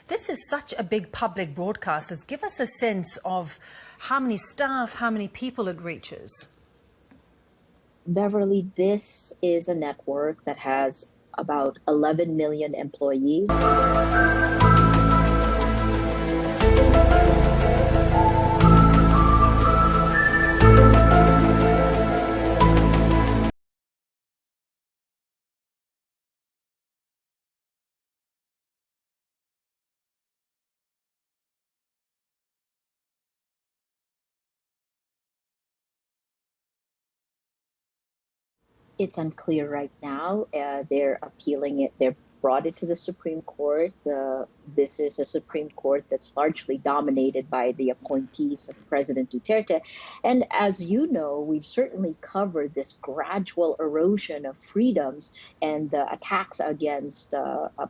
This is such a big public broadcast. Give us a sense of how many staff, how many people it reaches. Beverly, this is a network that has about 11 million employees. It's unclear right now. They're appealing it. They're brought it to the Supreme Court. This is a Supreme Court that's largely dominated by the appointees of President Duterte. And as you know, we've certainly covered this gradual erosion of freedoms and the attacks against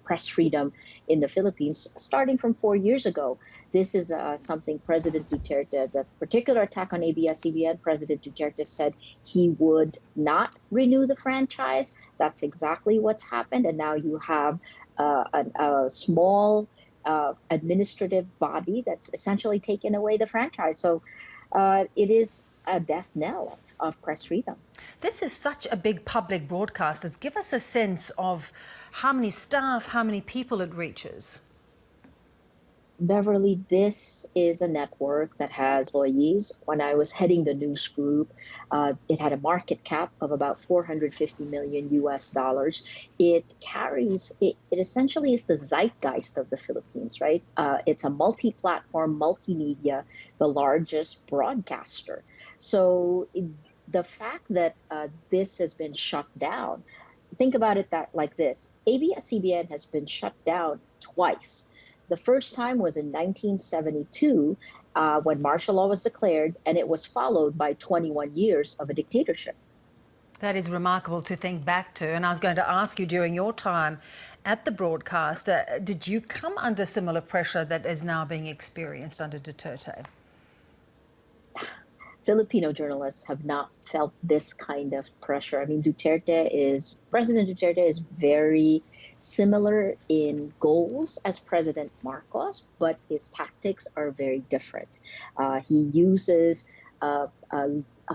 press freedom in the Philippines starting from 4 years ago. This is something President Duterte, the particular attack on ABS-CBN, President Duterte said he would not renew the franchise. That's exactly what's happened. And now you have a small administrative body that's essentially taken away the franchise. So it is a death knell of press freedom. This is such a big public broadcast. Give us a sense of how many staff, how many people it reaches. Beverly, this is a network that has employees. When I was heading the news group, it had a market cap of about 450 million US dollars. It essentially is the zeitgeist of the Philippines, right? It's a multi-platform, multimedia, the largest broadcaster. So the fact that this has been shut down, think about it like this. ABS-CBN has been shut down twice. The first time was in 1972 when martial law was declared, and it was followed by 21 years of a dictatorship. That is remarkable to think back to. And I was going to ask you, during your time at the broadcast, did you come under similar pressure that is now being experienced under Duterte? Filipino journalists have not felt this kind of pressure. I mean, President Duterte is very similar in goals as President Marcos, but his tactics are very different. He uses a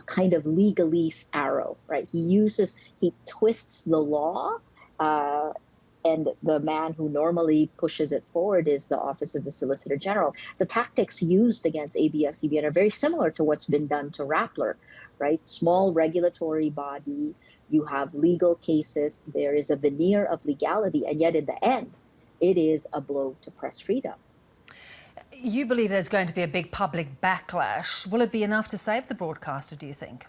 kind of legalese arrow, right? He twists the law, and the man who normally pushes it forward is the Office of the Solicitor General. The tactics used against ABS-CBN are very similar to what's been done to Rappler, right? Small regulatory body, you have legal cases, there is a veneer of legality, and yet in the end, it is a blow to press freedom. You believe there's going to be a big public backlash. Will it be enough to save the broadcaster, do you think?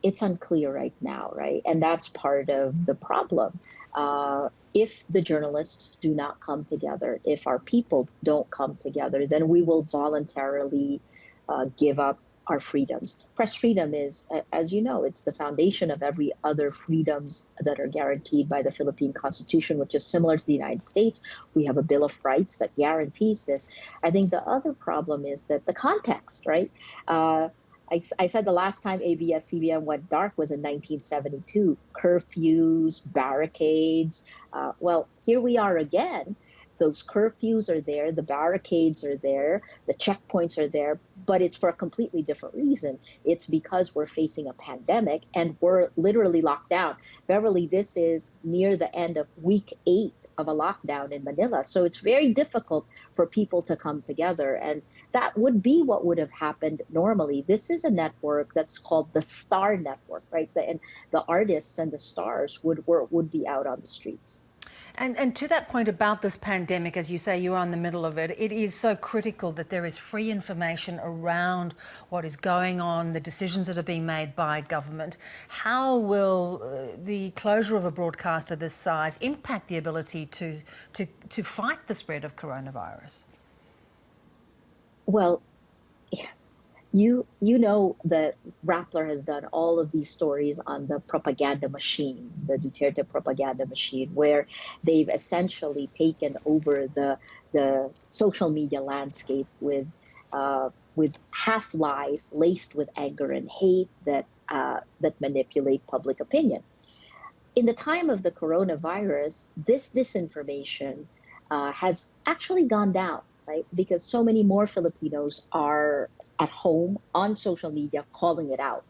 It's unclear right now, right? And that's part of the problem. If the journalists do not come together, if our people don't come together, then we will voluntarily give up our freedoms. Press freedom is, as you know, it's the foundation of every other freedoms that are guaranteed by the Philippine Constitution, which is similar to the United States. We have a Bill of Rights that guarantees this. I think the other problem is that the context, right? I said the last time ABS-CBN went dark was in 1972. Curfews, barricades. Well, here we are again. Those curfews are there, the barricades are there, the checkpoints are there, but it's for a completely different reason. It's because we're facing a pandemic and we're literally locked down. Beverly, this is near the end of week 8 of a lockdown in Manila. So it's very difficult for people to come together. And that would be what would have happened normally. This is a network that's called the Star Network, right? And the artists and the stars would be out on the streets. And to that point about this pandemic, as you say, you're in the middle of it, it is so critical that there is free information around what is going on, the decisions that are being made by government. How will the closure of a broadcaster this size impact the ability to fight the spread of coronavirus? Well, you know that Rappler has done all of these stories on the propaganda machine, the Duterte propaganda machine, where they've essentially taken over the social media landscape with half lies laced with anger and hate that manipulate public opinion. In the time of the coronavirus, this disinformation has actually gone down, right? Because so many more Filipinos are at home on social media calling it out.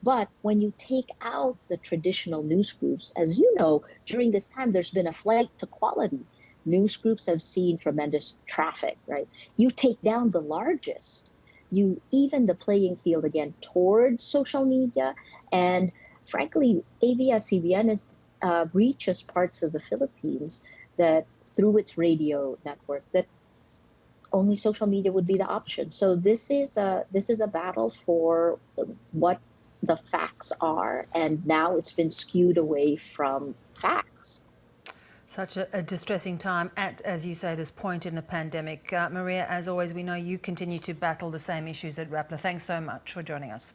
But when you take out the traditional news groups, as you know, during this time, there's been a flight to quality. News groups have seen tremendous traffic, right? You take down the largest, you even the playing field again towards social media. And frankly, ABS-CBN is reaches parts of the Philippines that through its radio network that only social media would be the option. So this is a battle for what the facts are, and now it's been skewed away from facts. Such a distressing time at, as you say, this point in the pandemic. Maria, as always, we know you continue to battle the same issues at Rappler. Thanks so much for joining us.